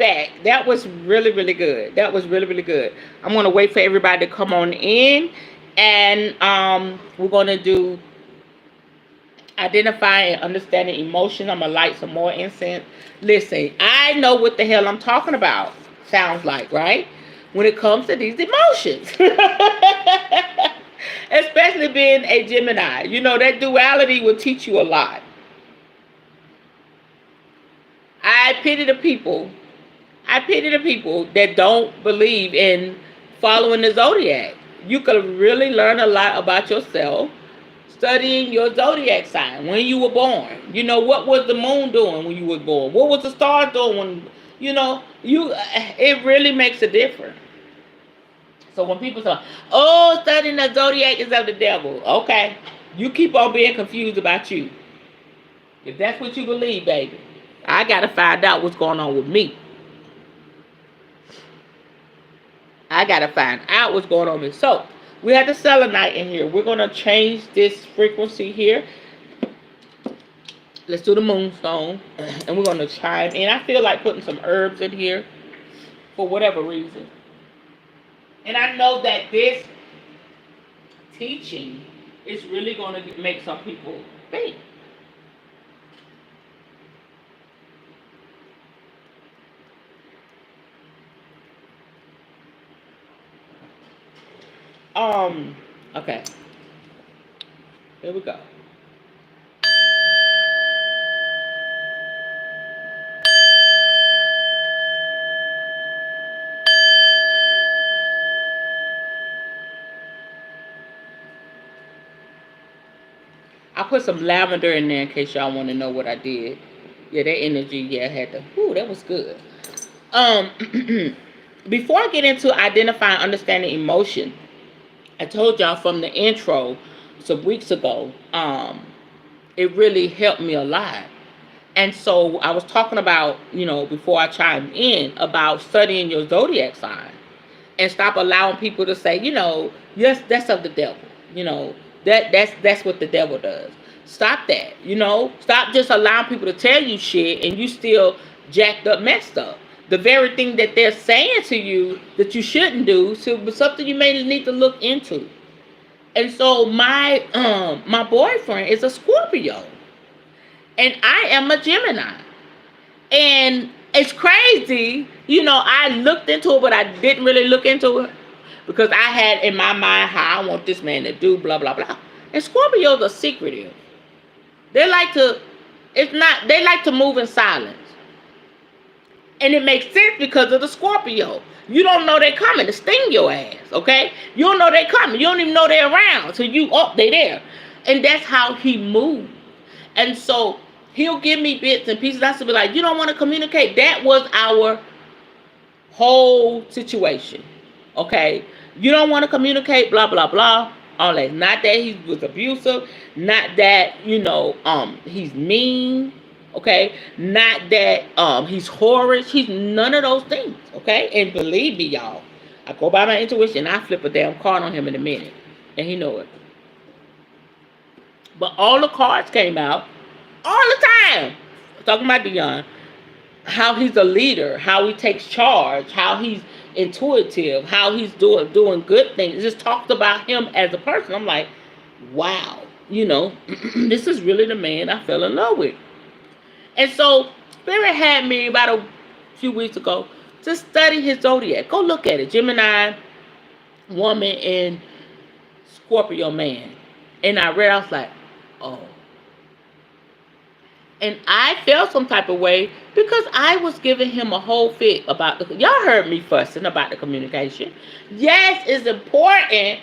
back. That was really, really good. That was really, really good. I'm gonna wait for everybody to come on in, and we're gonna do identify and understanding emotion. I'm gonna light some more incense. Listen, I know what the hell I'm talking about. Sounds like, right? When it comes to these emotions, especially being a Gemini, that duality will teach you a lot. I pity the people. I pity the people that don't believe in following the zodiac. You could really learn a lot about yourself studying your zodiac sign when you were born. What was the moon doing when you were born? What was the stars doing when you it really makes a difference. So when people say, "Oh, studying the zodiac is of the devil," okay, you keep on being confused about you. If that's what you believe, baby, I gotta find out what's going on with me. I gotta find out what's going on with me. So we have the selenite in here. We're gonna change this frequency here. Let's do the moonstone, and we're gonna chime in. I feel like putting some herbs in here for whatever reason. And I know that this teaching is really gonna make some people think. Okay. Here we go. I put some lavender in there in case y'all want to know what I did. Yeah, that energy, yeah, had to. Ooh, that was good. Before I get into identifying, understanding emotion, I told y'all from the intro some weeks ago, it really helped me a lot. And so I was talking about, before I chimed in, about studying your zodiac sign and stop allowing people to say, yes, that's of the devil. That's what the devil does. Stop that. Stop just allowing people to tell you shit and you still jacked up, messed up. The very thing that they're saying to you that you shouldn't do, so something you may need to look into. And so my boyfriend is a Scorpio, and I am a Gemini, and it's crazy. I looked into it, but I didn't really look into it because I had in my mind how I want this man to do, blah blah blah. And Scorpios are secretive. They like to. They like to move in silence. And it makes sense because of the Scorpio. You don't know they're coming to sting your ass, okay? You don't know they're coming. You don't even know they're around. So they there. And that's how he moves. And so he'll give me bits and pieces. I should be like, you don't want to communicate. That was our whole situation, okay? You don't want to communicate, blah, blah, blah. All that. Not that he was abusive. Not that, he's mean. Okay, not that he's whorish. He's none of those things. Okay, and believe me, y'all, I go by my intuition. I flip a damn card on him in a minute, and he know it. But all the cards came out all the time. Talking about Dion, how he's a leader, how he takes charge, how he's intuitive, how he's doing good things. It just talked about him as a person. I'm like, wow, this is really the man I fell in love with. And so Spirit had me about a few weeks ago to study his zodiac. Go look at it. Gemini woman and Scorpio man. And I read, I was like, oh. And I felt some type of way because I was giving him a whole fit about y'all heard me fussing about the communication. Yes, it's important.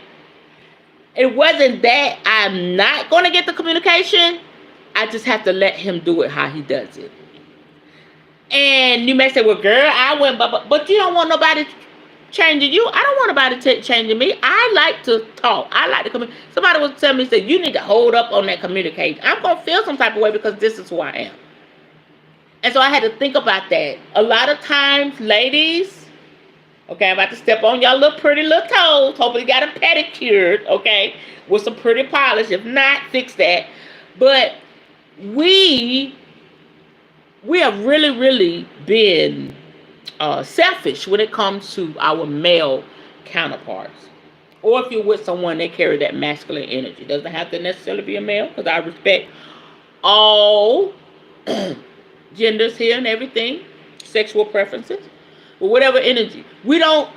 It wasn't that I'm not going to get the communication. I just have to let him do it how he does it. And you may say, well, girl, I went, but you don't want nobody changing you. I don't want nobody changing me. I like to talk. I like to communicate. Somebody was telling me, say, you need to hold up on that communication. I'm going to feel some type of way because this is who I am. And so I had to think about that. A lot of times, ladies, okay, I'm about to step on y'all little pretty little toes. Hopefully you got them pedicured, okay, with some pretty polish. If not, fix that. But we have really, really been selfish when it comes to our male counterparts. Or if you're with someone that carry that masculine energy. Doesn't have to necessarily be a male, because I respect all genders here and everything, sexual preferences, but whatever energy. We don't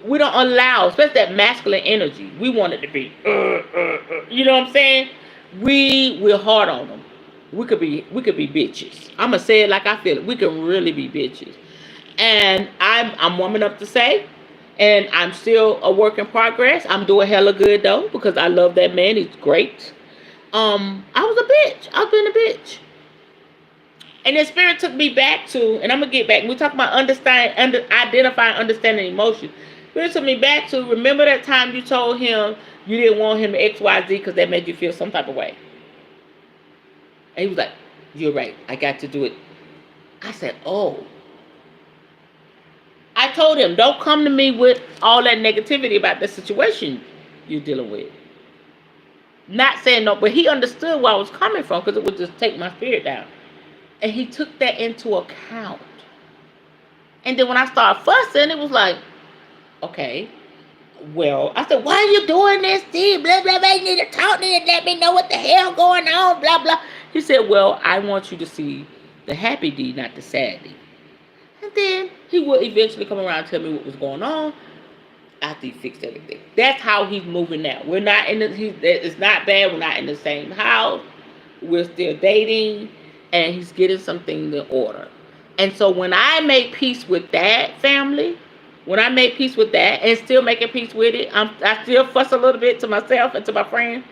allow, especially that masculine energy. We want it to be, you know what I'm saying? We're hard on them. We could be bitches. I'ma say it like I feel it. We can really be bitches. And I'm warming up to say, and I'm still a work in progress. I'm doing hella good though, because I love that man. He's great. I was a bitch. I've been a bitch. And the spirit took me back to, and I'm gonna get back. We talk about identifying, understanding emotion. Spirit took me back to, remember that time you told him you didn't want him to XYZ because that made you feel some type of way. And he was like, "You're right. I got to do it." I said, "Oh." I told him, "Don't come to me with all that negativity about the situation you're dealing with." Not saying no, but he understood where I was coming from, because it would just take my spirit down. And he took that into account. And then when I started fussing, it was like, okay, well, I said, "Why are you doing this, Steve? Blah, blah, blah. You need to talk to me and let me know what the hell going on, blah, blah." He said, "Well, I want you to see the happy D, not the sad D." And then he would eventually come around and tell me what was going on after he fixed everything. That's how he's moving now. We're not in it's not bad. We're not in the same house. We're still dating. And he's getting something in order. And so when I make peace with that family, when I make peace with that and still making peace with it, I still fuss a little bit to myself and to my friends.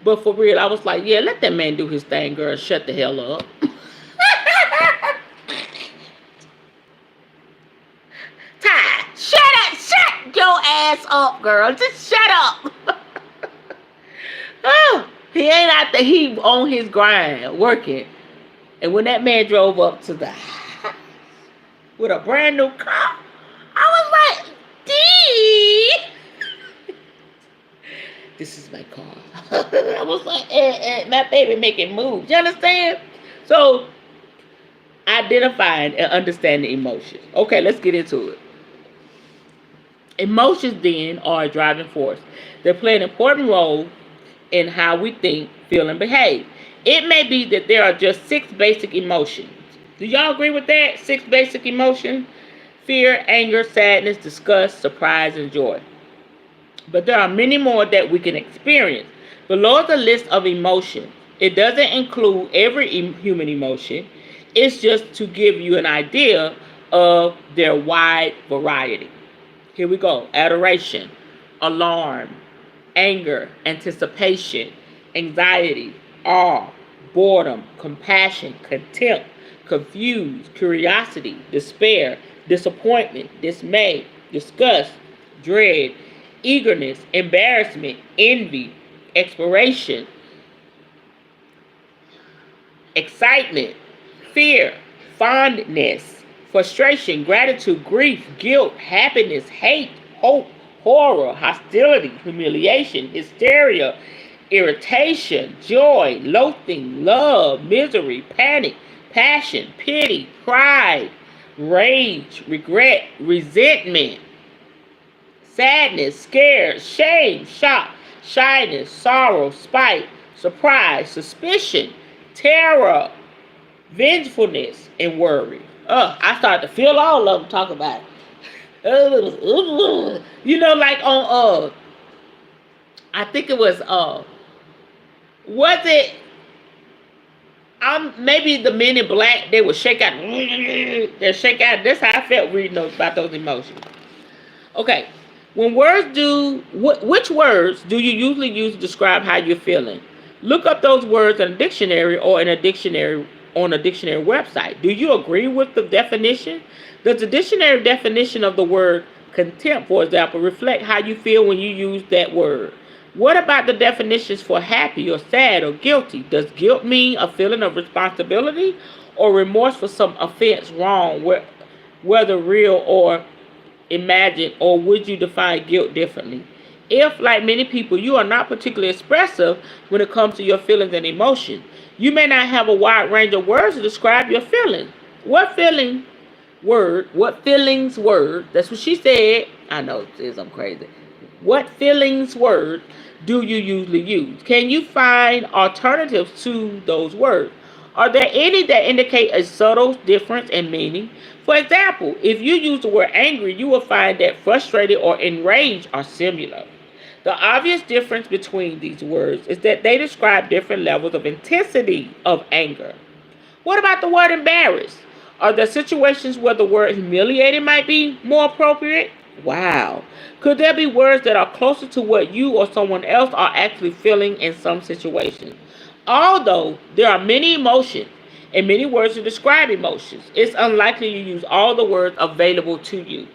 But for real, I was like, yeah, let that man do his thing, girl. Shut the hell up. Ty, shut up. Shut your ass up, girl. Just shut up. Oh, he ain't out there. He on his grind, working. And when that man drove up to the house with a brand new car, I was like, "D, this is my car." I was like, my baby making moves. You understand? So, identifying and understanding emotions. Okay, let's get into it. Emotions then are a driving force. They play an important role in how we think, feel, and behave. It may be that there are just 6 basic emotions. Do y'all agree with that? 6 basic emotions: fear, anger, sadness, disgust, surprise, and joy. But there are many more that we can experience. Below is a list of emotions. It doesn't include every human emotion. It's just to give you an idea of their wide variety. Here we go. Adoration, alarm, anger, anticipation, anxiety, awe, boredom, compassion, contempt, confused, curiosity, despair, disappointment, dismay, disgust, dread, eagerness, embarrassment, envy, exploration, excitement, fear, fondness, frustration, gratitude, grief, guilt, happiness, hate, hope, horror, hostility, humiliation, hysteria, irritation, joy, loathing, love, misery, panic, passion, pity, pride, rage, regret, resentment, sadness, scare, shame, shock, shyness, sorrow, spite, surprise, suspicion, terror, vengefulness, and worry. I started to feel all of them talk about it. You know, like on I think it was it maybe the Men in Black, they would shake out. They shake out. That's how I felt reading about those emotions. Okay. Which words do you usually use to describe how you're feeling? Look up those words in a dictionary or in a dictionary on a dictionary website. Do you agree with the definition? Does the dictionary definition of the word contempt, for example, reflect how you feel when you use that word? What about the definitions for happy or sad or guilty? Does guilt mean a feeling of responsibility or remorse for some offense, wrong, whether real or imagined, or would you define guilt differently? If, like many people, you are not particularly expressive when it comes to your feelings and emotions, you may not have a wide range of words to describe your feelings. What feeling word, what feelings word, that's what she said. I know it says I'm crazy. What feelings word do you usually use? Can you find alternatives to those words? Are there any that indicate a subtle difference in meaning? For example, if you use the word angry, you will find that frustrated or enraged are similar. The obvious difference between these words is that they describe different levels of intensity of anger. What about the word embarrassed? Are there situations where the word humiliated might be more appropriate? Wow. Could there be words that are closer to what you or someone else are actually feeling in some situations? Although there are many emotions and many words to describe emotions, it's unlikely you use all the words available to you.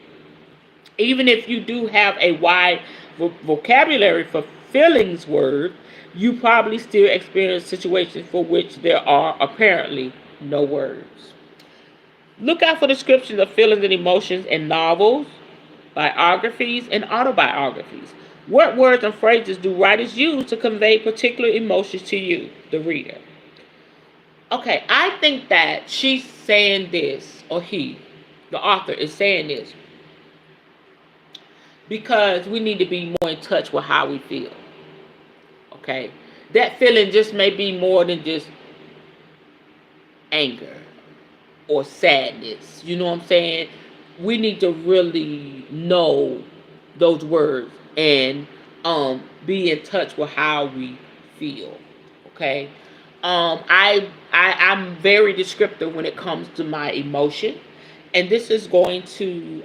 Even if you do have a wide vocabulary for feelings words, you probably still experience situations for which there are apparently no words. Look out for descriptions of feelings and emotions in novels, biographies, and autobiographies. What words and phrases do writers use to convey particular emotions to you, the reader? Okay, I think that she's saying this, or he, the author, is saying this because we need to be more in touch with how we feel. Okay, that feeling just may be more than just anger or sadness. You know what I'm saying? We need to really know those words and be in touch with how we feel. Okay. I'm very descriptive when it comes to my emotion, and this is going to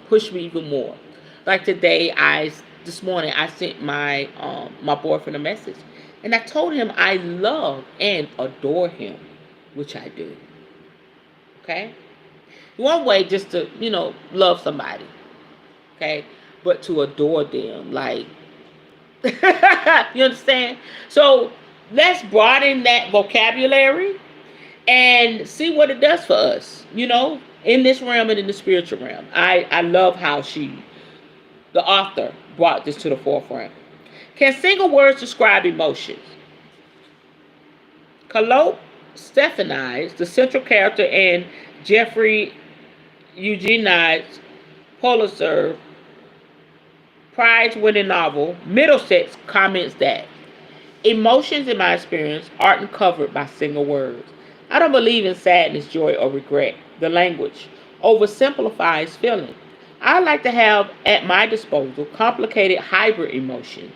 push me even more. Like today, this morning I sent my boyfriend a message, and I told him I love and adore him, which I do. Okay, one way just to love somebody, okay, but to adore them, like you understand? So let's broaden that vocabulary and see what it does for us, in this realm and in the spiritual realm. I love how the author, brought this to the forefront. Can single words describe emotions? Calliope Stephani's, the central character in Jeffrey Eugenides' Pulitzer Prize-winning novel, Middlesex, comments that emotions, in my experience, aren't covered by single words. I don't believe in sadness, joy, or regret. The language oversimplifies feeling. I like to have at my disposal complicated hybrid emotion,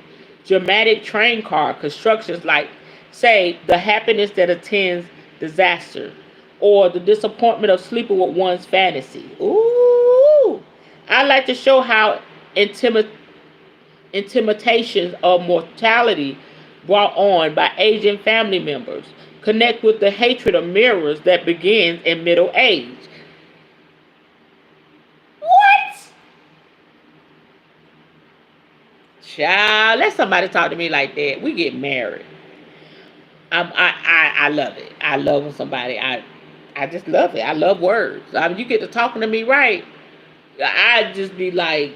dramatic train car constructions like, say, the happiness that attends disaster, or the disappointment of sleeping with one's fantasy. Ooh! I like to show how intimidations of mortality brought on by aging family members connect with the hatred of mirrors that begins in middle age. What? Child, let somebody talk to me like that. We get married. I love it. I love when somebody, I just love it. I love words. I mean, you get to talking to me right, I just be like,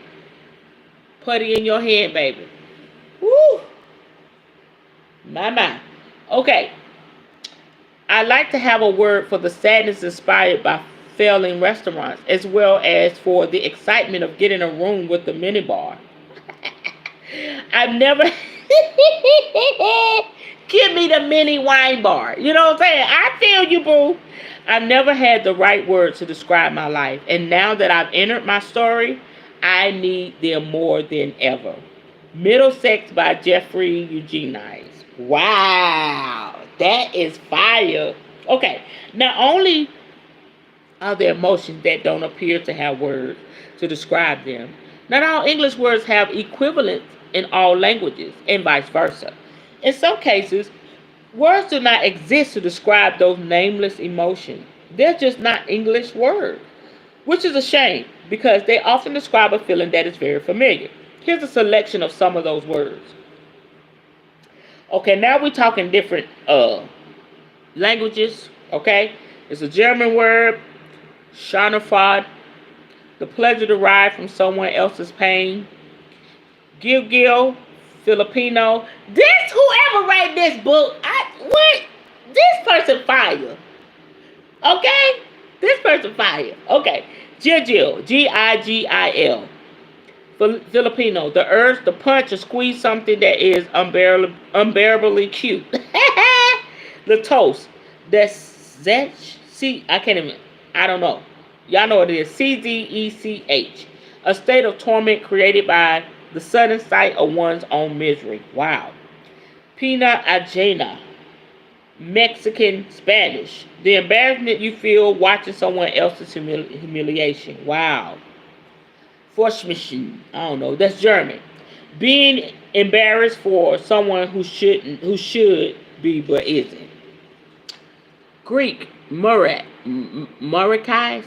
putty in your hand, baby. Woo! My. Okay. I like to have a word for the sadness inspired by failing restaurants, as well as for the excitement of getting a room with the minibar. I've never give me the mini wine bar. You know what I'm saying? I feel you, boo. I've never had the right words to describe my life, and now that I've entered my story, I need them more than ever. Middlesex by Jeffrey Eugenides. Wow, that is fire. Okay, not only are there emotions that don't appear to have words to describe them, not all English words have equivalents in all languages, and vice versa. In some cases, words do not exist to describe those nameless emotions. They're just not English words, which is a shame because they often describe a feeling that is very familiar. Here's a selection of some of those words. Okay, now we're talking different languages. Okay, it's a German word, Schadenfreude, the pleasure derived from someone else's pain. Gil, Filipino. This whoever write this book, what? This person fire. Okay? This person fire. Okay. Gigil. Gigil. Filipino. The urge to punch or squeeze something that is unbearably cute. The toast. That's that. See, I can't even. I don't know. Y'all know what it is. CZECH. A state of torment created by the sudden sight of one's own misery. Wow. Pena ajena. Mexican Spanish. The embarrassment you feel watching someone else's humiliation. Wow. Forschmischen. I don't know. That's German. Being embarrassed for someone who should be but isn't. Greek. Murakai,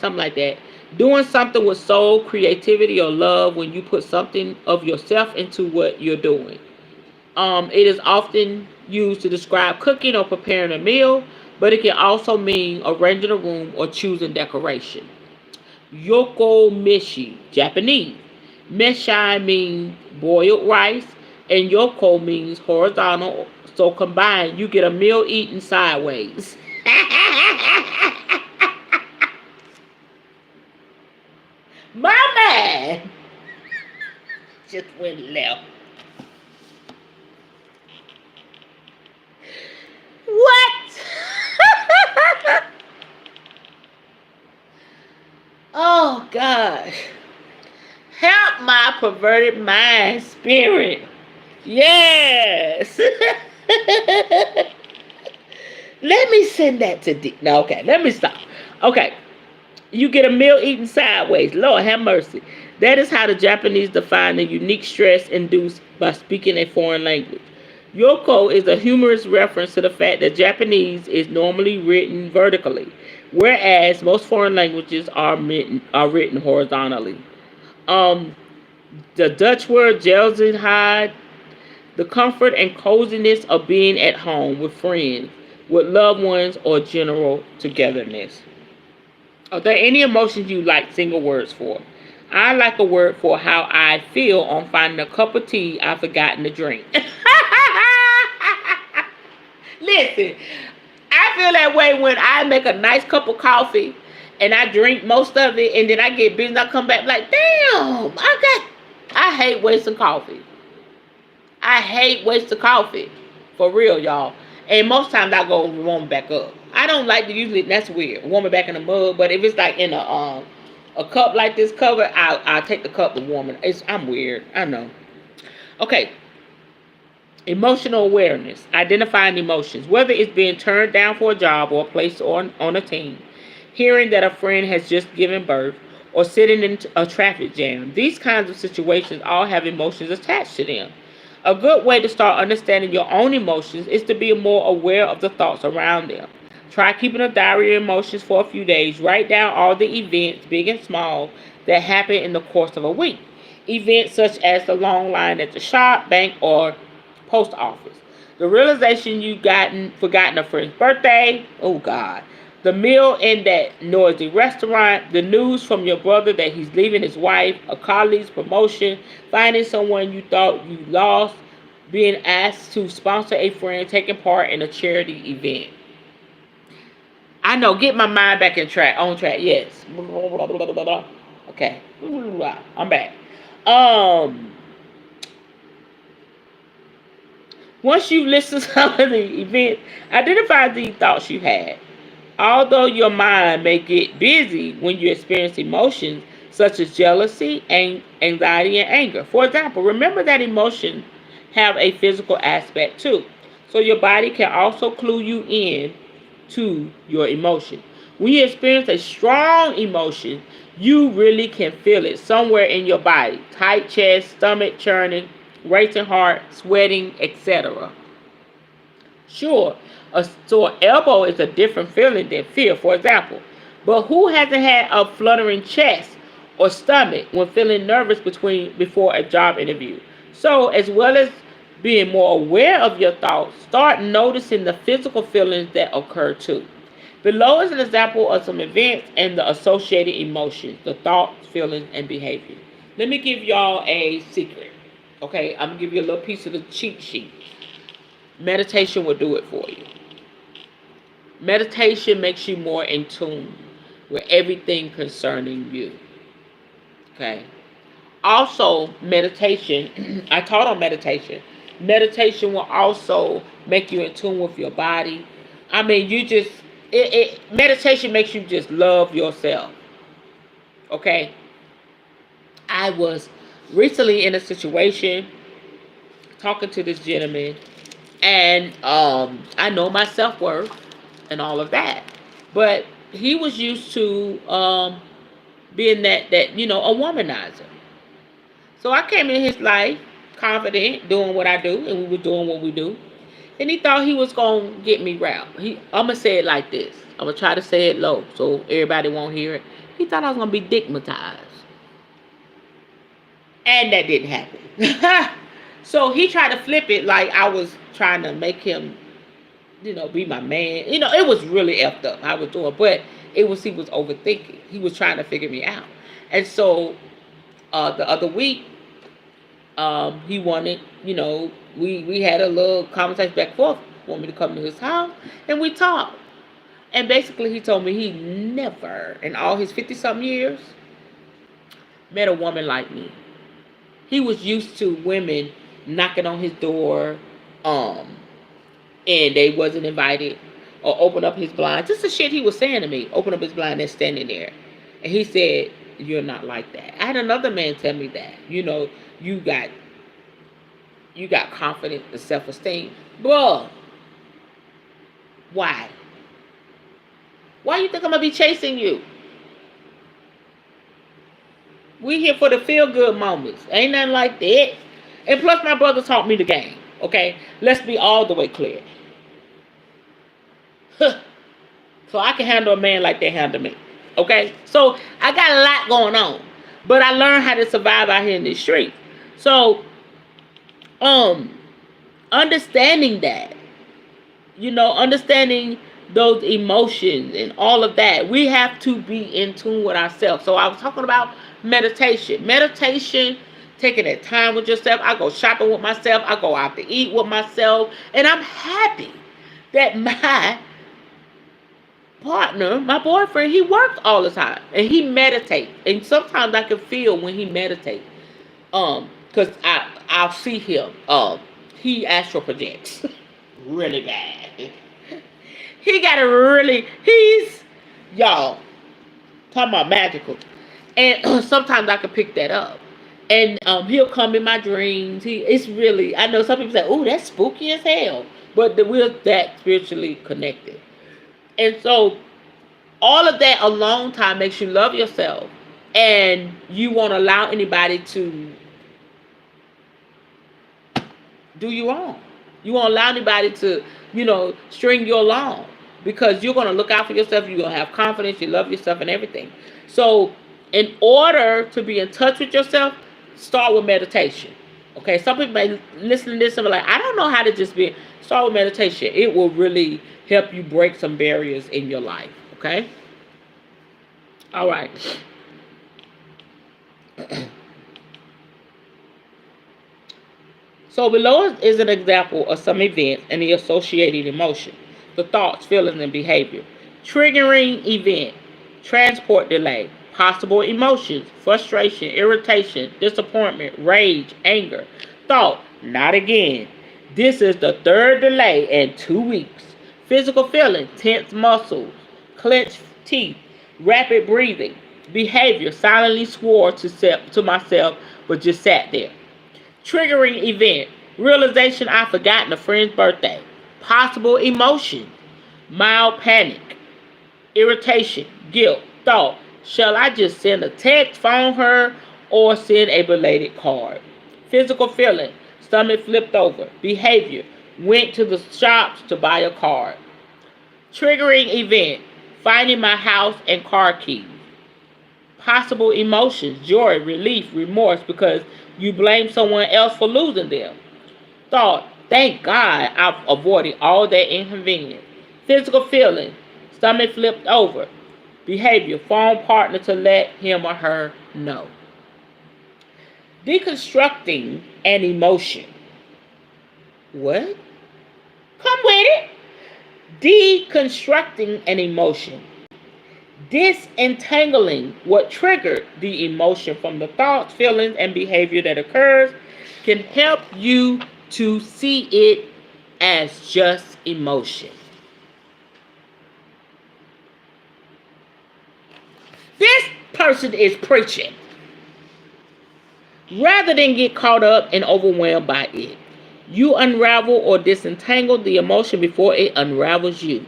something like that. Doing something with soul, creativity, or love when you put something of yourself into what you're doing. It is often used to describe cooking or preparing a meal, but it can also mean arranging a room or choosing decoration. Yoko Mishi, Japanese. Meshai means boiled rice, and yoko means horizontal. So combined, you get a meal eaten sideways. My man just went left. What? Oh gosh. Help my perverted mind spirit. Yes. Let me send that to D. No, okay. Let me stop. Okay. You get a meal eaten sideways. Lord have mercy. That is how the Japanese define the unique stress induced by speaking a foreign language. Yoko is a humorous reference to the fact that Japanese is normally written vertically, whereas most foreign languages are written horizontally. Um, the Dutch word gezelligheid, the comfort and coziness of being at home with friends, with loved ones, or general togetherness. Are there any emotions you like single words for? I like a word for how I feel on finding a cup of tea I've forgotten to drink. Listen, I feel that way when I make a nice cup of coffee and I drink most of it and then I get busy and I come back like, damn, I hate wasting coffee. I hate wasting coffee. For real, y'all. And most times I go warm it back up. I don't like to usually, that's weird, warm it back in the mug, but if it's like in a cup like this cover, I'll take the cup to warm it. I'm weird. I know. Okay. Emotional awareness. Identifying emotions. Whether it's being turned down for a job or a place on a team. Hearing that a friend has just given birth. Or sitting in a traffic jam. These kinds of situations all have emotions attached to them. A good way to start understanding your own emotions is to be more aware of the thoughts around them. Try keeping a diary of emotions for a few days. Write down all the events, big and small, that happen in the course of a week. Events such as the long line at the shop, bank, or post office. The realization you've forgotten a friend's birthday. Oh God. The meal in that noisy restaurant. The news from your brother that he's leaving his wife. A colleague's promotion. Finding someone you thought you lost. Being asked to sponsor a friend taking part in a charity event. I know, get my mind back on track, yes. Okay. I'm back. Once you listen to some of the events, identify the thoughts you had. Although your mind may get busy when you experience emotions such as jealousy, anxiety, and anger. For example, remember that emotions have a physical aspect too. So your body can also clue you in to your emotion. When you experience a strong emotion, you really can feel it somewhere in your body. Tight chest, stomach churning, racing heart, sweating, etc. Sure, a sore elbow is a different feeling than fear, for example. But who hasn't had a fluttering chest or stomach when feeling nervous before a job interview? So, as well as being more aware of your thoughts, start noticing the physical feelings that occur too. Below is an example of some events and the associated emotions, the thoughts, feelings, and behavior. Let me give y'all a secret. Okay, I'm going to give you a little piece of the cheat sheet. Meditation will do it for you. Meditation makes you more in tune. with everything concerning you. Okay. Also, meditation. I taught on meditation. Meditation will also make you in tune with your body. I mean, meditation makes you just love yourself. Okay. I was recently in a situation talking to this gentleman, and I know my self-worth and all of that, but he was used to being that a womanizer. So I came in his life confident, doing what I do, and we were doing what we do. And he thought he was gonna get me round. I'm gonna say it like this. I'm gonna try to say it low so everybody won't hear it. He thought I was gonna be digmatized, and that didn't happen. So he tried to flip it like I was trying to make him, be my man. It was really effed up. I was doing, but he was overthinking. He was trying to figure me out, and so the other week, he wanted, we had a little conversation back and forth, want me to come to his house, and we talked. And basically he told me he never, in all his 50-something years, met a woman like me. He was used to women knocking on his door, and they wasn't invited, or open up his blind. Just the shit he was saying to me. Open up his blind and standing there. And he said, "You're not like that." I had another man tell me that. You got confidence and self-esteem. Bruh, why? Why you think I'm gonna be chasing you? We here for the feel-good moments. Ain't nothing like that. And plus, my brother taught me the game. Okay? Let's be all the way clear. So I can handle a man like they handle me. Okay? So I got a lot going on. But I learned how to survive out here in these streets. So, understanding that, understanding those emotions and all of that, we have to be in tune with ourselves. So I was talking about meditation. Meditation, taking that time with yourself. I go shopping with myself. I go out to eat with myself. And I'm happy that my partner, my boyfriend, he works all the time. And he meditates. And sometimes I can feel when he meditates. Because I'll see him. He astral projects. Really bad. Y'all, talking about magical. And sometimes I can pick that up. And he'll come in my dreams. I know some people say, "Oh, that's spooky as hell." But we're that spiritually connected. And so all of that alone time makes you love yourself. And you won't allow anybody to do you wrong. You won't allow anybody to, string you along. Because you're going to look out for yourself. You're going to have confidence. You love yourself and everything. So in order to be in touch with yourself, start with meditation. Okay, some people may listen to this and be like, "I don't know how to just be." Start with meditation. It will really help you break some barriers in your life. Okay? All right. So below is an example of some events and the associated emotion, the thoughts, feelings, and behavior. Triggering event, transport delay, possible emotions, frustration, irritation, disappointment, rage, anger. Thought, not again. This is the third delay in 2 weeks. Physical feeling, tense muscles, clenched teeth, rapid breathing. Behavior, silently swore to myself, but just sat there. Triggering event, realization I've forgotten a friend's birthday. Possible emotion, mild panic, irritation, guilt. Thought, shall I just send a text, phone her, or send a belated card? Physical feeling, stomach flipped over. Behavior, went to the shops to buy a card. Triggering event, finding my house and car keys. Possible emotions, joy, relief, remorse because you blame someone else for losing them. Thought, thank God I've avoided all that inconvenience. Physical feeling, stomach flipped over. Behavior, phone partner to let him or her know. Deconstructing an emotion. What? Come with it. Deconstructing an emotion. Disentangling what triggered the emotion from the thoughts, feelings, and behavior that occurs can help you to see it as just emotion. This person is preaching. Rather than get caught up and overwhelmed by it, you unravel or disentangle the emotion before it unravels you.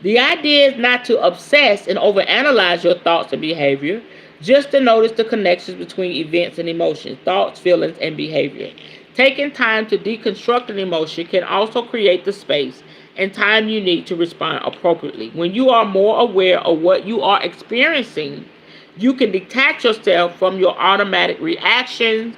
The idea is not to obsess and overanalyze your thoughts and behavior, just to notice the connections between events and emotions, thoughts, feelings, and behavior. Taking time to deconstruct an emotion can also create the space and time you need to respond appropriately. When you are more aware of what you are experiencing, you can detach yourself from your automatic reactions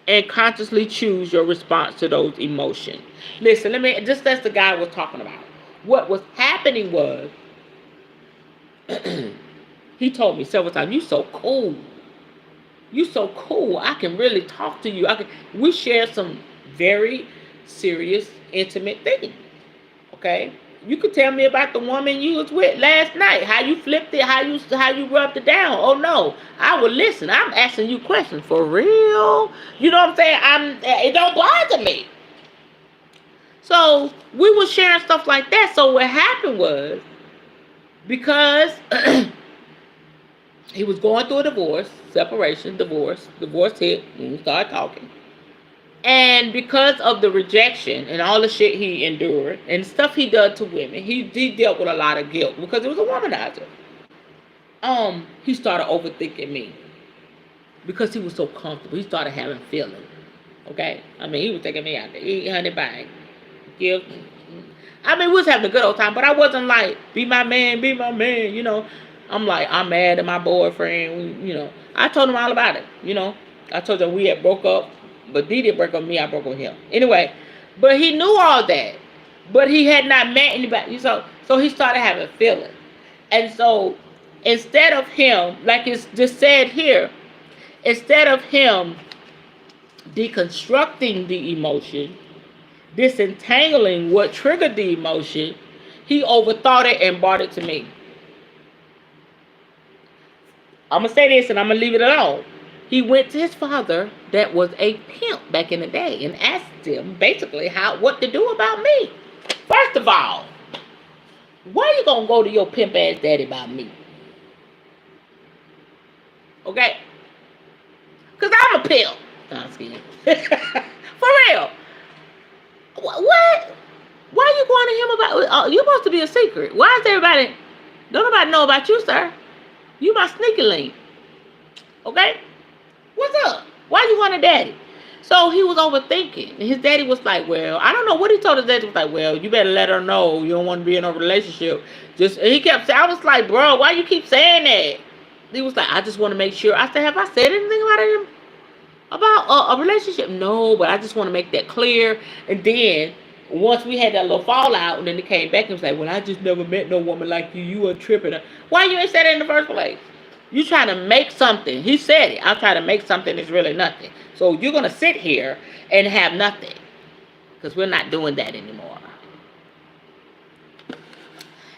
and consciously choose your response to those emotions. Listen, just as the guy was talking about. What was happening was, he told me several times, "You so cool. You so cool. I can really talk to you. We share some very serious, intimate things. Okay? You could tell me about the woman you was with last night, how you flipped it, how you rubbed it down. Oh no, I will listen. I'm asking you questions for real. You know what I'm saying? It don't bother me." So we were sharing stuff like that. So what happened was, because he was going through a divorce, separation, divorce hit when we started talking. And because of the rejection and all the shit he endured and stuff he did to women, he dealt with a lot of guilt because it was a womanizer. He started overthinking me because he was so comfortable. He started having feelings. Okay? I mean, he was taking me out to eat, honey, bang. Give. I mean, we was having a good old time, but I wasn't like, be my man, you know. I'm like, I'm mad at my boyfriend, you know. I told him all about it, you know. I told him we had broke up, but Dee didn't break up with me, I broke up with him. Anyway, but he knew all that, but he had not met anybody. So he started having feelings. And so instead of him, like it's just said here, instead of him deconstructing the emotion, disentangling what triggered the emotion, he overthought it and brought it to me. I'm going to say this and I'm going to leave it alone. He went to his father that was a pimp back in the day and asked him basically what to do about me. First of all, why you going to go to your pimp ass daddy about me? Okay? Because I'm a pimp. No, I'm kidding. For real. What? Why are you going to him about? You're supposed to be a secret. Why is everybody? Don't nobody know about you, sir. You my sneaky link. Okay? What's up? Why you want a daddy? So he was overthinking. And his daddy was like, well, I don't know what he told his daddy. He was like, well, you better let her know you don't want to be in a relationship. And he kept saying, I was like, bro, why you keep saying that? He was like, I just want to make sure. I said, have I said anything about him? About a relationship? No, but I just want to make that clear. And then once we had that little fallout, and then he came back and was like, well, I just never met no woman like you. You were tripping. Why you ain't said it in the first place? You trying to make something. He said it. I'm trying to make something that's really nothing. So you're going to sit here and have nothing. Because we're not doing that anymore.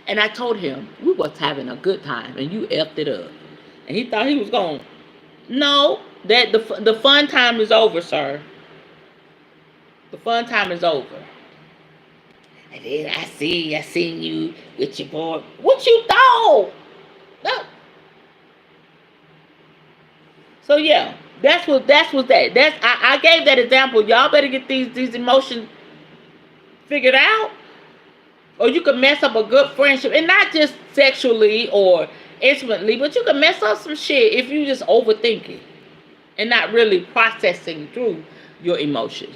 And I told him, we was having a good time and you effed it up. And he thought he was going, no, that the fun time is over, sir. The fun time is over. And then I seen you with your boy. What you thought? No. So yeah, that's what that. I gave that example. Y'all better get these emotions figured out, or you can mess up a good friendship, and not just sexually or intimately, but you can mess up some shit if you just overthink it and not really processing through your emotions.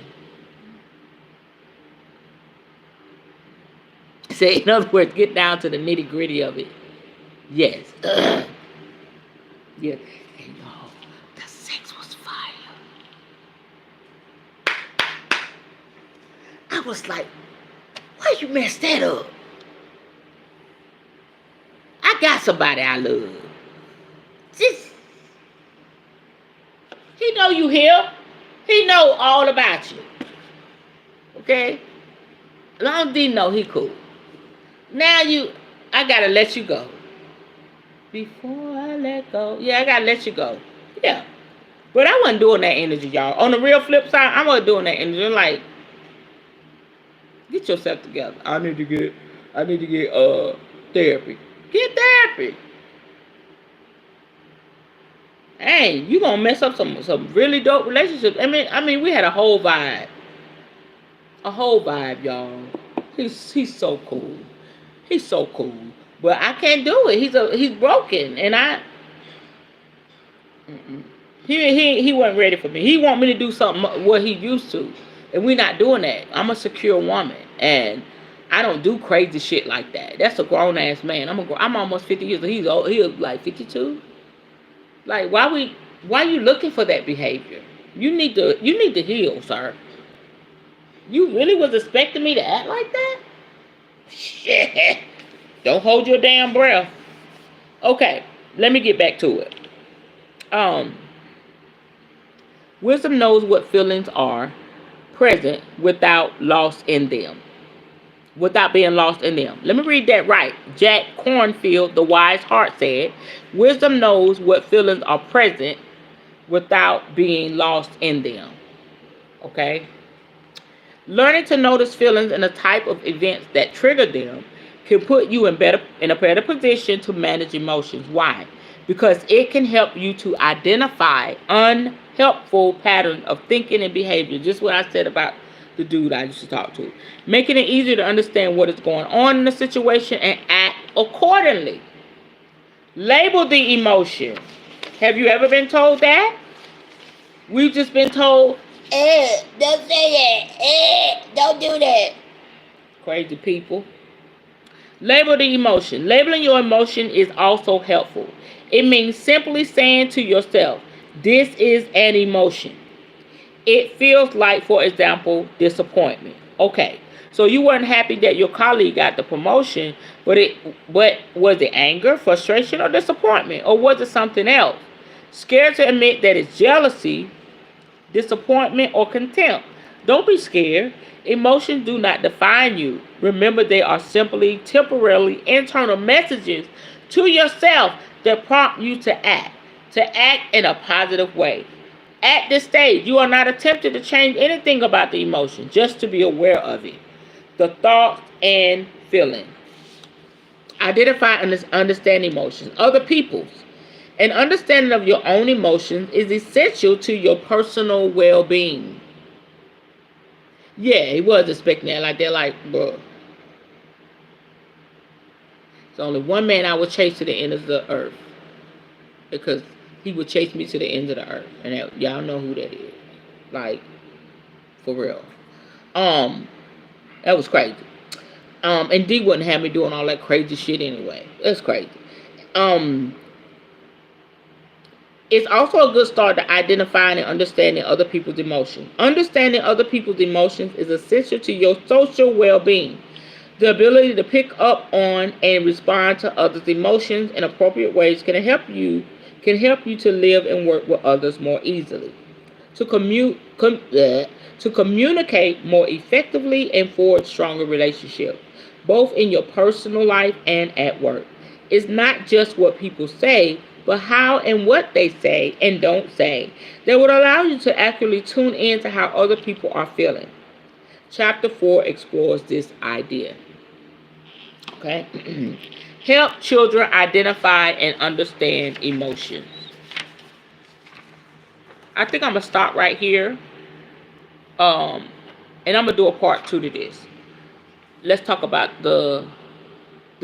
Say, in other words, get down to the nitty gritty of it. Yes. Yeah. And y'all, the sex was fire. I was like, why you mess that up? I got somebody I love. Just, he know you here. He know all about you. Okay? Long D know he cool. Now I gotta let you go. Before I let go. Yeah, I gotta let you go. Yeah. But I wasn't doing that energy, y'all. On the real flip side, I wasn't doing that energy. I'm like, get yourself together. I need to get therapy. Get therapy. Hey, you gonna mess up some really dope relationships. I mean, we had a whole vibe. A whole vibe, y'all. He's so cool. He's so cool. But I can't do it. He's broken, and mm-mm. He wasn't ready for me. He want me to do something what he used to, and we not doing that. I'm a secure woman, and I don't do crazy shit like that. That's a grown ass man. I'm almost 50 years old. He's old. He's like 52. Like why you looking for that behavior? You need to heal, sir. You really was expecting me to act like that? Shit. Don't hold your damn breath. Okay, let me get back to it. Um, Wisdom knows what feelings are present without lost in them. Without being lost in them. Let me read that right. Jack Cornfield, the wise heart, said, wisdom knows what feelings are present without being lost in them. Okay? Learning to notice feelings and the type of events that trigger them can put you in a better position to manage emotions. Why? Because it can help you to identify unhelpful patterns of thinking and behavior. Just what I said about the dude I used to talk to. Making it easier to understand what is going on in the situation and act accordingly. Label the emotion. Have you ever been told that? We've just been told, don't say that. Don't do that. Crazy people. Label the emotion. Labeling your emotion is also helpful. It means simply saying to yourself, this is an emotion. It feels like, for example, disappointment. Okay, so you weren't happy that your colleague got the promotion, but was it anger, frustration, or disappointment? Or was it something else? Scared to admit that it's jealousy, disappointment, or contempt. Don't be scared. Emotions do not define you. Remember, they are simply temporarily internal messages to yourself that prompt you to act in a positive way. At this stage, you are not attempting to change anything about the emotion, just to be aware of it. The thoughts and feelings. Identify and understand emotions. Other people's. An understanding of your own emotions is essential to your personal well-being. Yeah, he was expecting that. Like, they're like, bro. There's only one man I would chase to the end of the earth. Because he would chase me to the end of the earth. And y'all know who that is. Like, for real. That was crazy. And D wouldn't have me doing all that crazy shit anyway. That's crazy. It's also a good start to identifying and understanding other people's emotions. Understanding other people's emotions is essential to your social well-being. The ability to pick up on and respond to others' emotions in appropriate ways can help you to live and work with others more easily. To communicate more effectively and forge stronger relationships, both in your personal life and at work. It's not just what people say, but how and what they say and don't say that would allow you to accurately tune in to how other people are feeling. Chapter 4 explores this idea. Okay? Help children identify and understand emotions. I think I'm going to stop right here. And I'm going to do a part 2 to this. Let's talk about the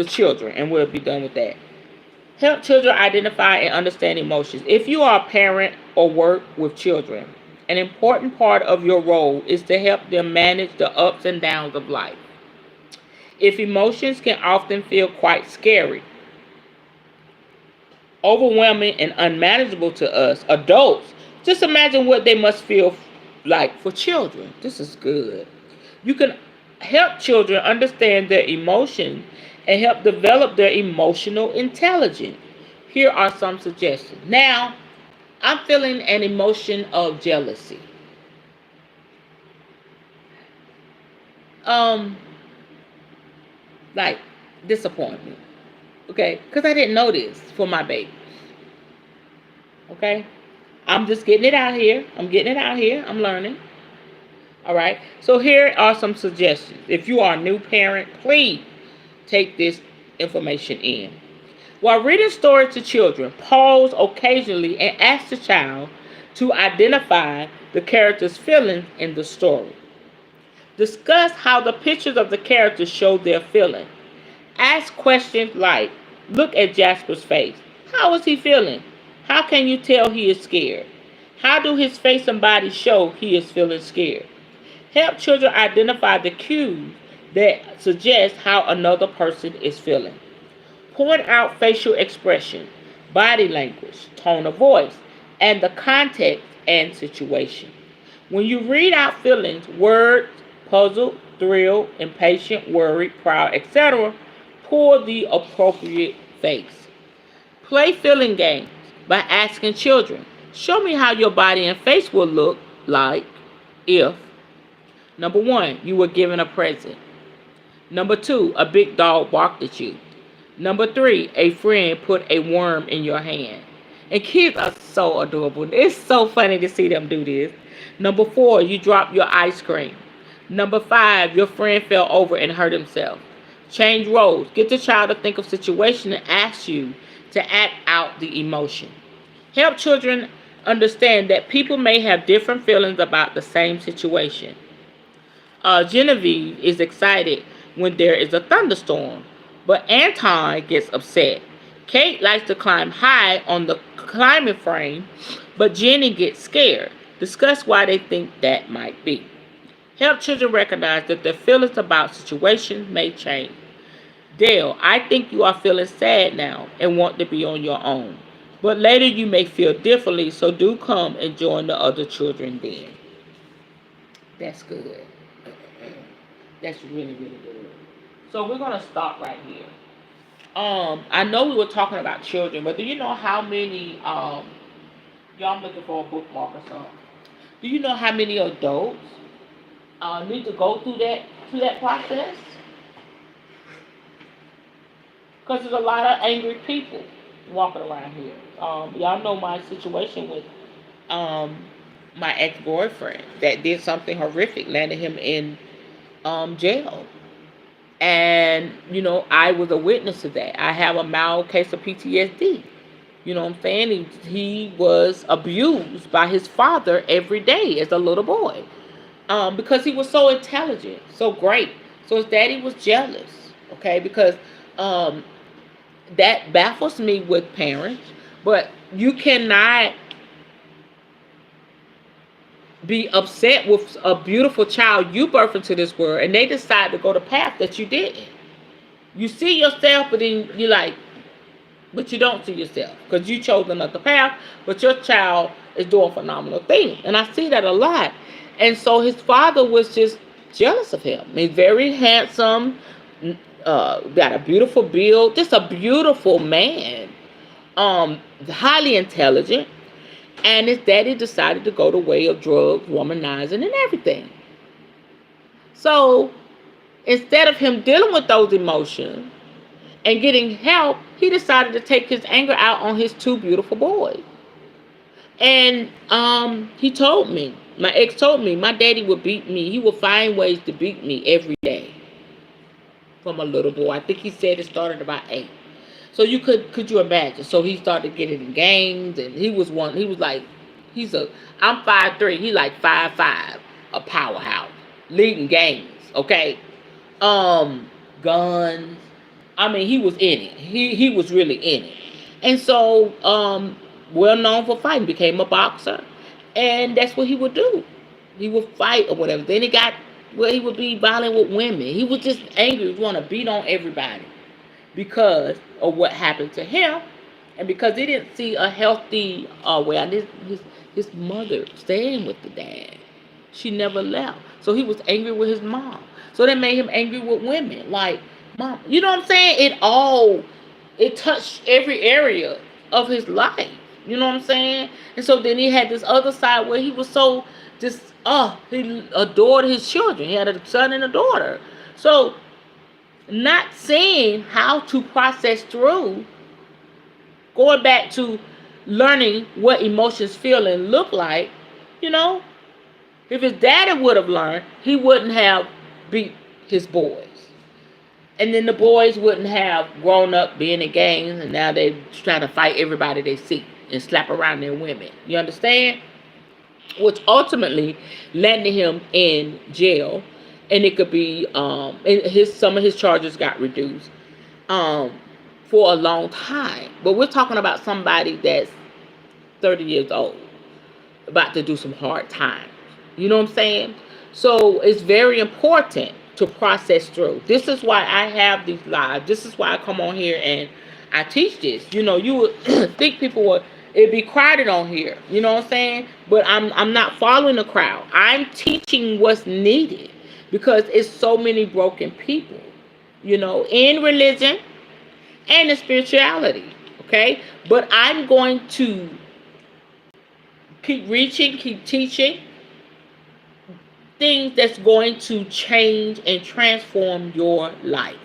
children, and we'll be done with that. Help children identify and understand emotions. If you are a parent or work with children, an important part of your role is to help them manage the ups and downs of life. If emotions can often feel quite scary, overwhelming, and unmanageable to us adults, just imagine what they must feel like for children. This is good. You can help children understand their emotions and help develop their emotional intelligence. Here are some suggestions. Now, I'm feeling an emotion of jealousy. Like disappointment. Okay, because I didn't know this for my baby. Okay, I'm just getting it out here. I'm getting it out here. I'm learning. All right. So here are some suggestions. If you are a new parent, please take this information in. While reading stories to children, pause occasionally and ask the child to identify the character's feelings in the story. Discuss how the pictures of the characters show their feeling. Ask questions like, look at Jasper's face. How is he feeling? How can you tell he is scared? How do his face and body show he is feeling scared? Help children identify the cues that suggest how another person is feeling. Point out facial expression, body language, tone of voice, and the context and situation. When you read out feelings, words, puzzled, thrilled, impatient, worried, proud, etc., pour the appropriate face. Play feeling games by asking children, show me how your body and face will look like if number one, you were given a present. Number two, a big dog barked at you. Number three, a friend put a worm in your hand. And kids are so adorable. It's so funny to see them do this. Number four, you dropped your ice cream. Number five, your friend fell over and hurt himself. Change roles. Get the child to think of situation and ask you to act out the emotion. Help children understand that people may have different feelings about the same situation. Genevieve is excited when there is a thunderstorm, but Anton gets upset. Kate likes to climb high on the climbing frame, but Jenny gets scared. Discuss why they think that might be. Help children recognize that their feelings about situations may change. Dale, I think you are feeling sad now and want to be on your own. But later you may feel differently, so do come and join the other children then. That's good. That's really, really good. So we're gonna stop right here. I know we were talking about children, but do you know how many y'all I'm looking for a bookmark or something? Do you know how many adults need to go through that process? Because there's a lot of angry people walking around here. Y'all know my situation with my ex-boyfriend that did something horrific, landed him in jail. And, I was a witness to that. I have a mild case of PTSD. You know what I'm saying? He was abused by his father every day as a little boy. Because he was so intelligent, so great. So his daddy was jealous. Okay, because that baffles me with parents. But you cannot be upset with a beautiful child you birthed into this world and they decide to go the path that you didn't. You see yourself, but then but you don't see yourself because you chose another path, but your child is doing phenomenal things. And I see that a lot. And so his father was just jealous of him. He's very handsome, got a beautiful build, just a beautiful man, highly intelligent. And his daddy decided to go the way of drugs, womanizing, and everything. So instead of him dealing with those emotions and getting help, he decided to take his anger out on his two beautiful boys. And he told me, my ex told me, my daddy would beat me. He would find ways to beat me every day from a little boy. I think he said it started about 8. So could you imagine? So he started getting in gangs, and he was like, I'm 5'3", he like 5'5", a powerhouse, leading gangs, okay? Guns. I mean, he was in it. He was really in it. And so, well known for fighting, became a boxer, and that's what he would do. He would fight or whatever. Then he would be violent with women. He was just angry, he want to beat on everybody, because of what happened to him, and because he didn't see a healthy way. His mother staying with the dad, she never left, so he was angry with his mom. So that made him angry with women, like mom. You know what I'm saying? It touched every area of his life. You know what I'm saying? And so then he had this other side where he was so he adored his children. He had a son and a daughter. So not seeing how to process through, going back to learning what emotions feel and look like, you know, if his daddy would have learned, he wouldn't have beat his boys. And then the boys wouldn't have grown up being in gangs and now they trying to fight everybody they see and slap around their women. You understand? Which ultimately landed him in jail. And it could be some of his charges got reduced for a long time. But we're talking about somebody that's 30 years old, about to do some hard times. You know what I'm saying? So it's very important to process through. This is why I have these lives. This is why I come on here and I teach this. You know, you would think people would, it'd be crowded on here. You know what I'm saying? But I'm not following the crowd. I'm teaching what's needed because it's so many broken people, you know, in religion and in spirituality. Okay? But I'm going to keep reaching, keep teaching things that's going to change and transform your life.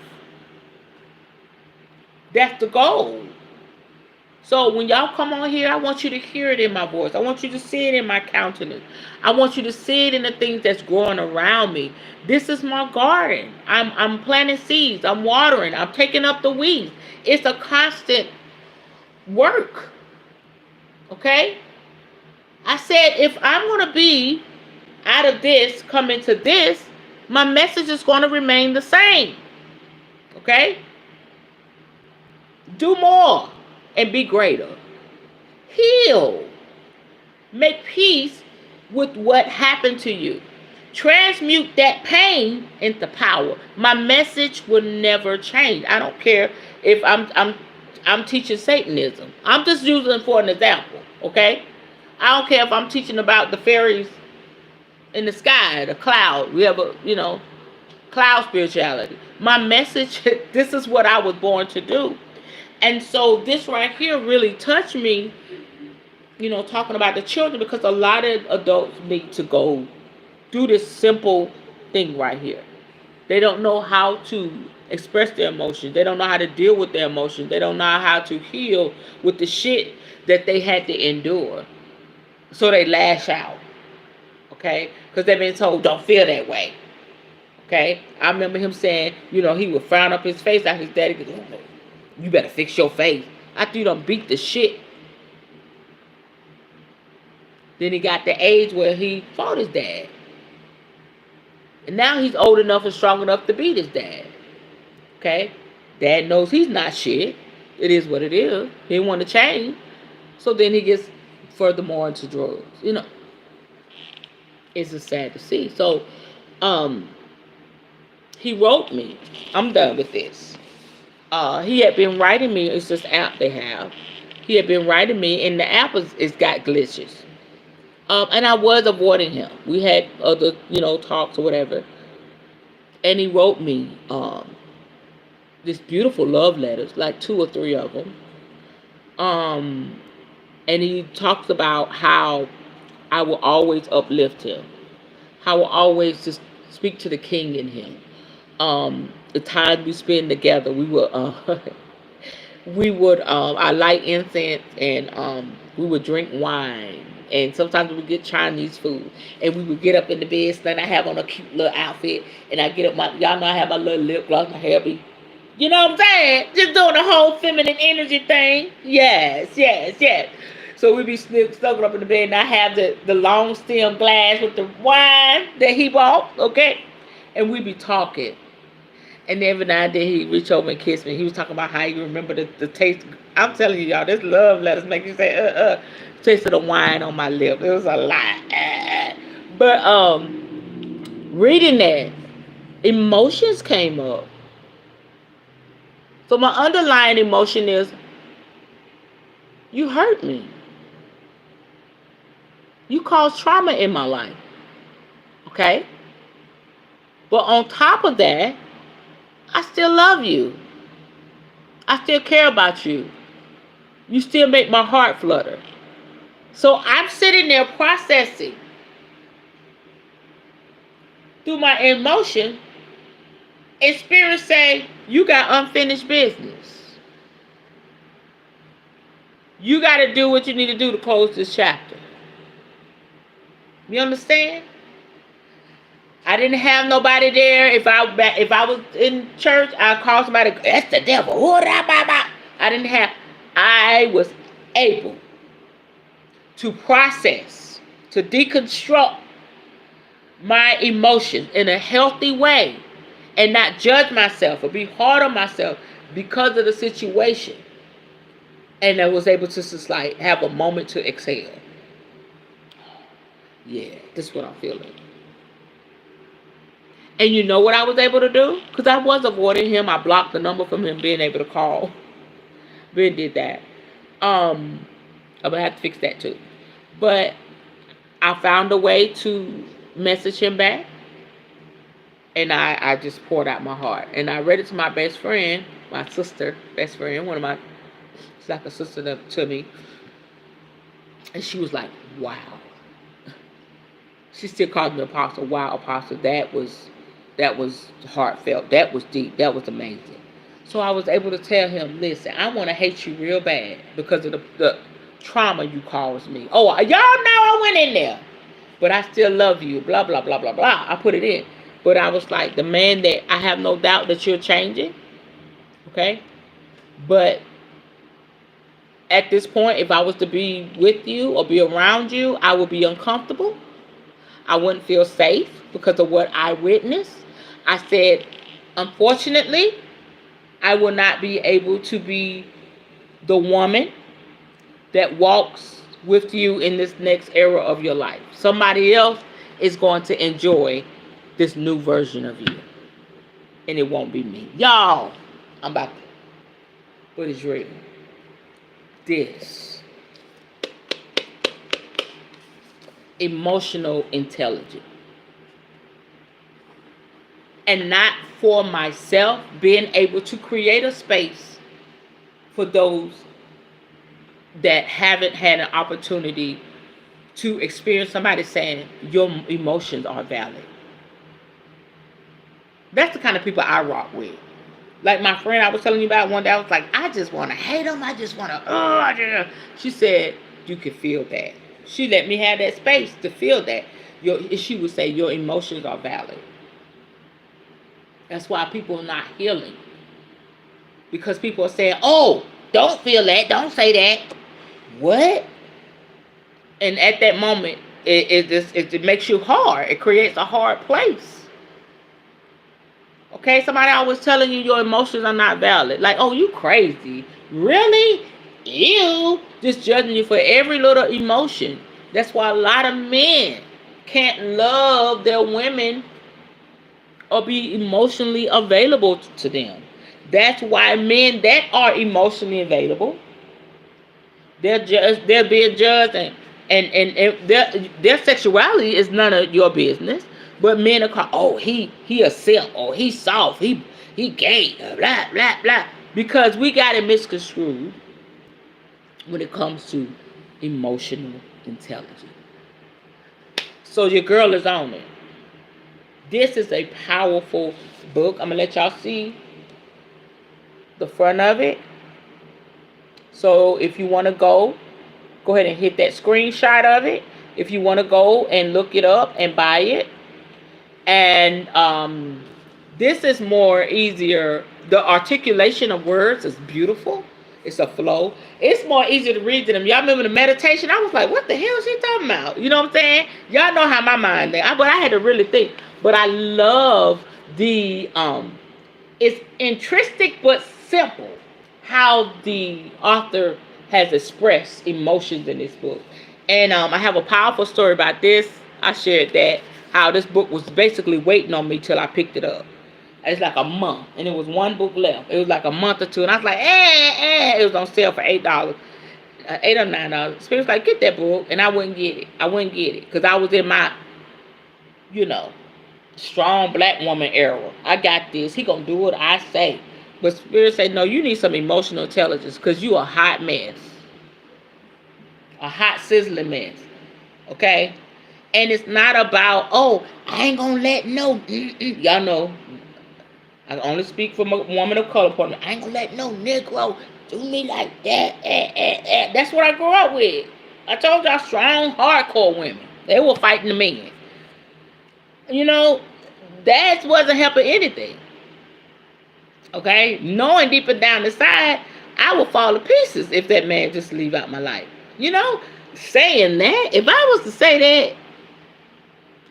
That's the goal. So when y'all come on here, I want you to hear it in my voice. I want you to see it in my countenance. I want you to see it in the things that's growing around me. This is my garden. I'm planting seeds. I'm watering. I'm taking up the weeds. It's a constant work. Okay? I said if I'm going to be out of this, come into this, my message is going to remain the same. Okay? Do more and be greater. Heal. Make peace with what happened to you. Transmute that pain into power. My message will never change. I don't care if I'm teaching Satanism. I'm just using it for an example. Okay? I don't care if I'm teaching about the fairies in the sky, the cloud. We have a, you know, cloud spirituality. My message, this is what I was born to do. And so this right here really touched me, you know, talking about the children, because a lot of adults need to go do this simple thing right here. They don't know how to express their emotions. They don't know how to deal with their emotions. They don't know how to heal with the shit that they had to endure. So they lash out. Okay? Because they've been told, don't feel that way. Okay? I remember him saying, you know, he would frown up his face at his daddy. Because, oh, you better fix your face. After you done beat the shit. Then he got the age where he fought his dad. And now he's old enough and strong enough to beat his dad. Okay? Dad knows he's not shit. It is what it is. He didn't want to change. So then he gets furthermore into drugs. You know. It's just sad to see. So, he wrote me. I'm done with this. He had been writing me. It's this app they have. He had been writing me, and the app is got glitches. And I was avoiding him. We had other, you know, talks or whatever. And he wrote me this beautiful love letters, like 2 or 3 of them. And he talks about how I will always uplift him. I will always just speak to the king in him. The time we spend together, we would I light incense, and we would drink wine, and sometimes we would get Chinese food, and we would get up in the bed, and I have on a cute little outfit, and I get up y'all know I have my little lip gloss, my hair be, you know what I'm saying? Just doing the whole feminine energy thing. Yes. So we be snuggled up in the bed, and I have the long stem glass with the wine that he bought, okay? And we be talking. And every now and then he reach over and kiss me. He was talking about how he remember the taste. I'm telling you, y'all, this love letters make you say, taste of the wine on my lip. It was a lot. But reading that, emotions came up. So my underlying emotion is, you hurt me. You caused trauma in my life. Okay? But on top of that, I still love you. I still care about you. You still make my heart flutter. So I'm sitting there processing through my emotion, And Spirit say, you got unfinished business. You got to do what you need to do to close this chapter. You understand? I didn't have nobody there. If I was in church, I'd call somebody, that's the devil. I was able to process, to deconstruct my emotions in a healthy way and not judge myself or be hard on myself because of the situation. And I was able to just like have a moment to exhale. Yeah, this is what I'm feeling. And you know what I was able to do? Because I was avoiding him. I blocked the number from him being able to call. Ben did that. I'm going to have to fix that too. But I found a way to message him back. And I just poured out my heart. And I read it to my best friend, my sister, best friend, she's like a sister to me. And she was like, wow. She still calls me Apostle. Wow, Apostle, that was heartfelt. That was deep. That was amazing. So I was able to tell him, listen, I want to hate you real bad because of the trauma you caused me. Oh, y'all know I went in there. But I still love you. Blah, blah, blah, blah, blah. I put it in. But I was like, the man that I have no doubt that you're changing. Okay? But at this point, if I was to be with you or be around you, I would be uncomfortable. I wouldn't feel safe because of what I witnessed. I said, unfortunately, I will not be able to be the woman that walks with you in this next era of your life. Somebody else is going to enjoy this new version of you. And it won't be me. Y'all, I'm about to. But it's real. This. Emotional intelligence. And not for myself, being able to create a space for those that haven't had an opportunity to experience somebody saying your emotions are valid. That's the kind of people I rock with. Like my friend I was telling you about one day, I was like, I just want to hate them. I just want to, She said, you can feel that. She let me have that space to feel that. She would say, your emotions are valid. That's why people are not healing. Because people are saying, oh, don't feel that. Don't say that. What? And at that moment, it makes you hard. It creates a hard place. Okay, somebody always telling you your emotions are not valid. Like, oh, you crazy. Really? Ew. Just judging you for every little emotion. That's why a lot of men can't love their women or be emotionally available to them. That's why men that are emotionally available, they're being judged, and their sexuality is none of your business. But men are called, oh, he a simp, or he's soft, he gay, blah, blah, blah. Because we got it misconstrued when it comes to emotional intelligence. So your girl is on it. This is a powerful book. I'm going to let y'all see the front of it. So if you want to go ahead and hit that screenshot of it. If you want to go and look it up and buy it. And this is more easier. The articulation of words is beautiful. It's a flow. It's more easy to read than them. Y'all remember the meditation? I was like, what the hell is she talking about? You know what I'm saying? Y'all know how my mind is. But I had to really think. But I love the, it's intrinsic but simple how the author has expressed emotions in this book. And I have a powerful story about this. I shared that. How this book was basically waiting on me till I picked it up. It's like a month. And it was one book left. It was like a month or two. And I was like, It was on sale for $8. $8 or $9. Spirit was like, get that book. And I wouldn't get it. Because I was in my, strong black woman era. I got this. He gonna do what I say. But Spirit said, no, you need some emotional intelligence. Because you a hot mess. A hot sizzling mess. Okay? And it's not about, oh, I ain't gonna let no, y'all know, I only speak from a woman of color point. I ain't gonna let no Negro do me like that. That's what I grew up with. I told y'all strong, hardcore women. They were fighting the men. You know, that wasn't helping anything. Okay? Knowing deeper down inside, I would fall to pieces if that man just leave out my life. You know, saying that, if I was to say that,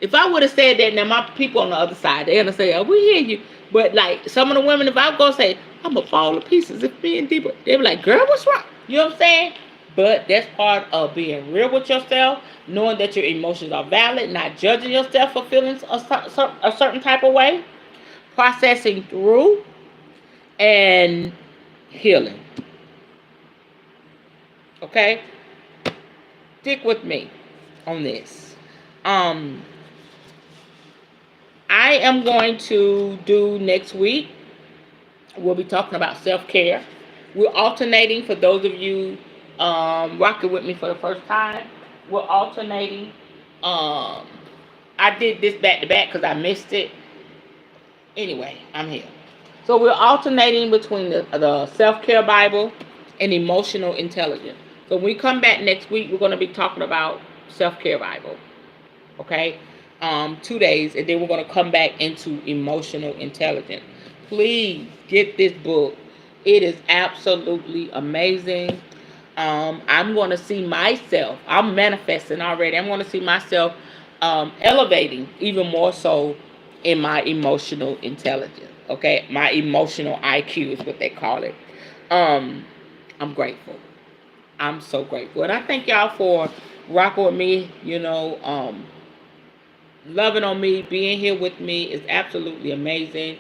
if I would have said that, now my people on the other side, they're gonna say, "Oh, we hear you." But like some of the women, if I go say, "I'm gonna fall to pieces," if being deeper, they be like, "Girl, what's wrong?" You know what I'm saying? But that's part of being real with yourself, knowing that your emotions are valid, not judging yourself for feeling a certain type of way, processing through, and healing. Okay, stick with me on this. I am going to do next week. We'll be talking about self-care. We're alternating for those of you rocking with me for the first time. We're alternating. Um, I did this back to back because I missed it. Anyway, I'm here. So we're alternating between the self-care Bible and emotional intelligence. So when we come back next week, we're going to be talking about self-care Bible. Okay? 2 days, and then we're going to come back into emotional intelligence. Please get this book. It is absolutely amazing. I'm going to see myself. I'm manifesting already. I'm going to see myself elevating even more so in my emotional intelligence. Okay, my emotional IQ is what they call it. I'm grateful. I'm so grateful, and I thank y'all for rocking with me. Loving on me, being here with me is absolutely amazing.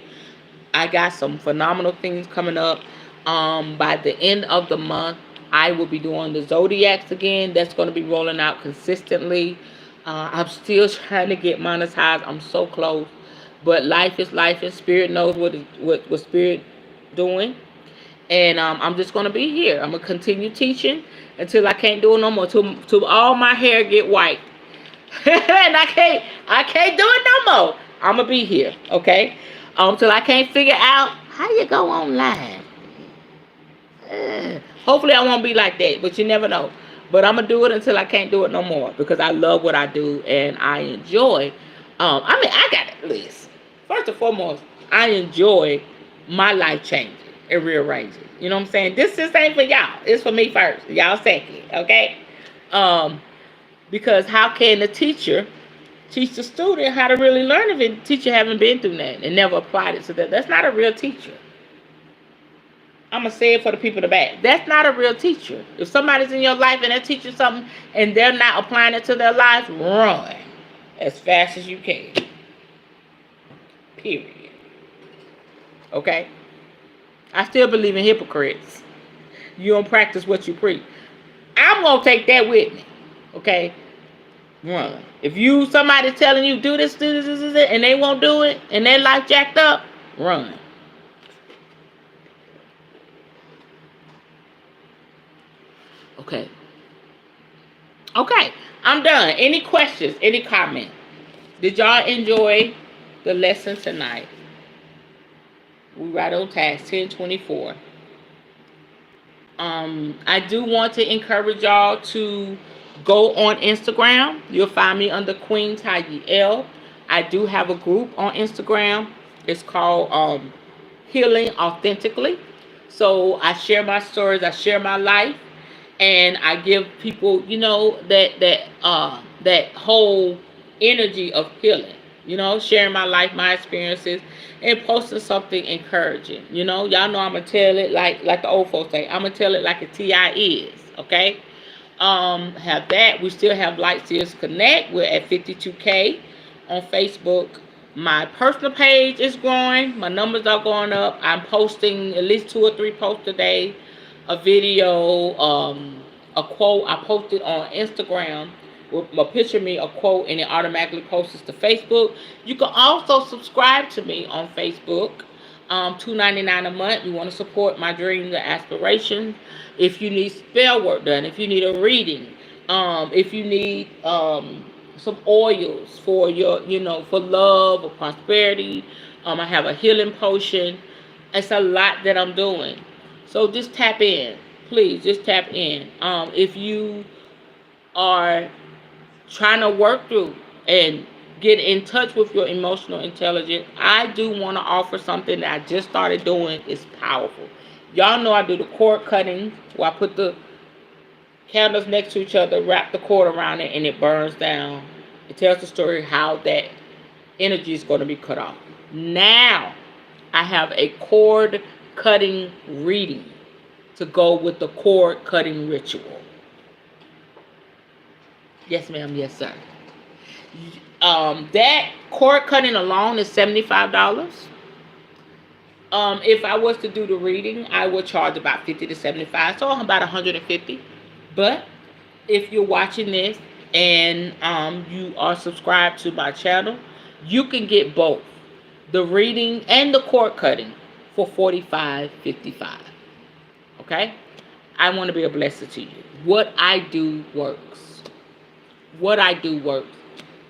I got some phenomenal things coming up. By the end of the month, I will be doing the Zodiacs again. That's going to be rolling out consistently. I'm still trying to get monetized. I'm so close. But life is life, and Spirit knows what Spirit doing. And I'm just going to be here. I'm going to continue teaching until I can't do it no more. Till all my hair get white. And I can't do it no more. I'm gonna be here, okay? Till I can't figure out how you go online. Hopefully I won't be like that, but you never know. But I'm gonna do it until I can't do it no more because I love what I do and I enjoy. I got it, list. First and foremost, I enjoy my life changing and rearranging. You know what I'm saying? This ain't for y'all. It's for me first. Y'all second, okay? Because how can the teacher teach the student how to really learn if the teacher haven't been through that and never applied it to them? That's not a real teacher. I'm going to say it for the people in the back. That's not a real teacher. If somebody's in your life and they're teaching something and they're not applying it to their life, run as fast as you can. Period. Okay? I still believe in hypocrites. You don't practice what you preach. I'm going to take that with me. Okay? Run. If somebody telling you do this, and they won't do it, and their life jacked up, run. Okay. Okay. I'm done. Any questions? Any comments? Did y'all enjoy the lesson tonight? We right on task 10:24. I do want to encourage y'all to go on Instagram. You'll find me under Queen Tayiel. I do have a group on Instagram. It's called Healing Authentically. So I share my stories, I share my life, and I give people, that whole energy of healing. Sharing my life, my experiences, and posting something encouraging. Y'all know I'm gonna tell it like the old folks say. I'm gonna tell it like a TI is. Okay. Have that. We still have Light Seers Connect. We're at 52K on Facebook. My personal page is growing. My numbers are going up. I'm posting at least 2 or 3 posts a day. A video, a quote. I posted on Instagram with a picture of me, a quote, and it automatically posts to Facebook. You can also subscribe to me on Facebook. $2.99 a month. You want to support my dreams and aspirations. If you need spell work done, if you need a reading, if you need some oils for your, for love or prosperity, I have a healing potion. It's a lot that I'm doing. So just tap in. Please just tap in. If you are trying to work through and get in touch with your emotional intelligence, I do want to offer something that I just started doing. It's powerful. Y'all know I do the cord cutting where I put the candles next to each other, wrap the cord around it, and it burns down. It tells the story how that energy is going to be cut off. Now, I have a cord cutting reading to go with the cord cutting ritual. Yes, ma'am. Yes, sir. That cord cutting alone is $75. If I was to do the reading, I would charge about 50 to 75, so about 150. But if you're watching this and you are subscribed to my channel, you can get both the reading and the cord cutting for $45.55. Okay? I want to be a blessing to you. What I do works. What I do works.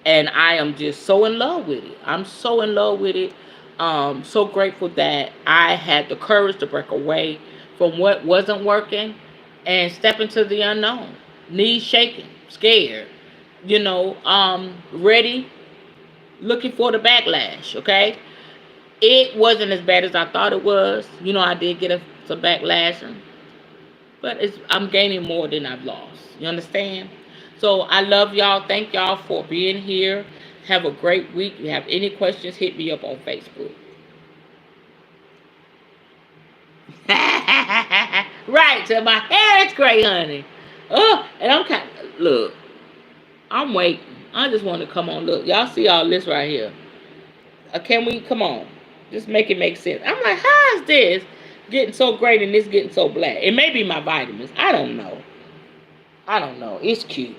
And I am just so in love with it. I'm so in love with it. So grateful that I had the courage to break away from what wasn't working and step into the unknown. Knees shaking, scared, ready, looking for the backlash, okay? It wasn't as bad as I thought it was. I did get some backlash, but I'm gaining more than I've lost. You understand? So I love y'all. Thank y'all for being here. Have a great week. If you have any questions, hit me up on Facebook. Right, so my hair is gray, honey. Oh, and look, I'm waiting. I just want to come on. Look, y'all see all this right here. Can we, come on. Just make it make sense. I'm like, how is this getting so great and this getting so black? It may be my vitamins. I don't know. It's cute.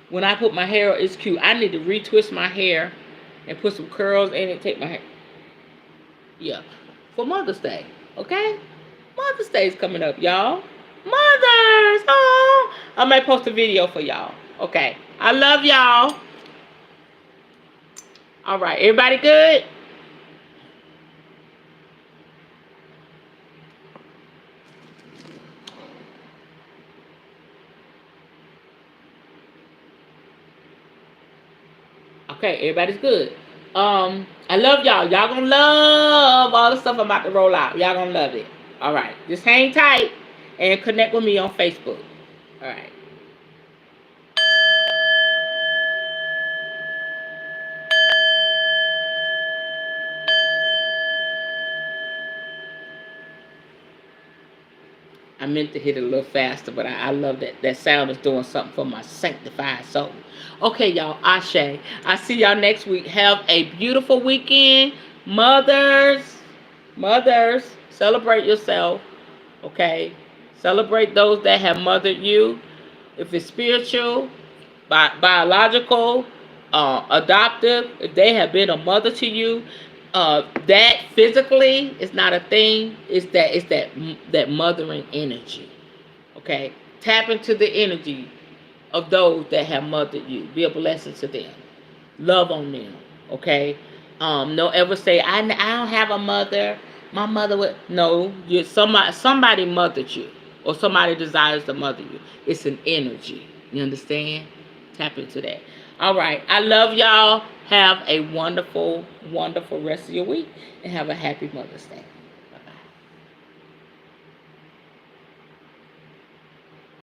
When I put my hair, it's cute. I need to retwist my hair and put some curls in it. Take my hair. Yeah. For Mother's Day. Okay? Mother's Day is coming up, y'all. Mothers! Oh! I might post a video for y'all. Okay. I love y'all. All right. Everybody good? Okay, everybody's good. I love y'all. Y'all gonna love all the stuff I'm about to roll out. Y'all gonna love it. All right. Just hang tight and connect with me on Facebook. All right. I meant to hit it a little faster, but I love that. That sound is doing something for my sanctified soul. Okay, y'all. Ashe. I see y'all next week. Have a beautiful weekend. Mothers, celebrate yourself. Okay? Celebrate those that have mothered you. If it's spiritual, biological, adoptive, if they have been a mother to you, that physically is not a thing. It's that mothering energy. Okay? Tap into the energy of those that have mothered you. Be a blessing to them. Love on them. Okay? Don't ever say, I don't have a mother. My mother would. No, somebody mothered you. Or somebody desires to mother you. It's an energy. You understand? Tap into that. All right. I love y'all. Have a wonderful, wonderful rest of your week. And have a happy Mother's Day.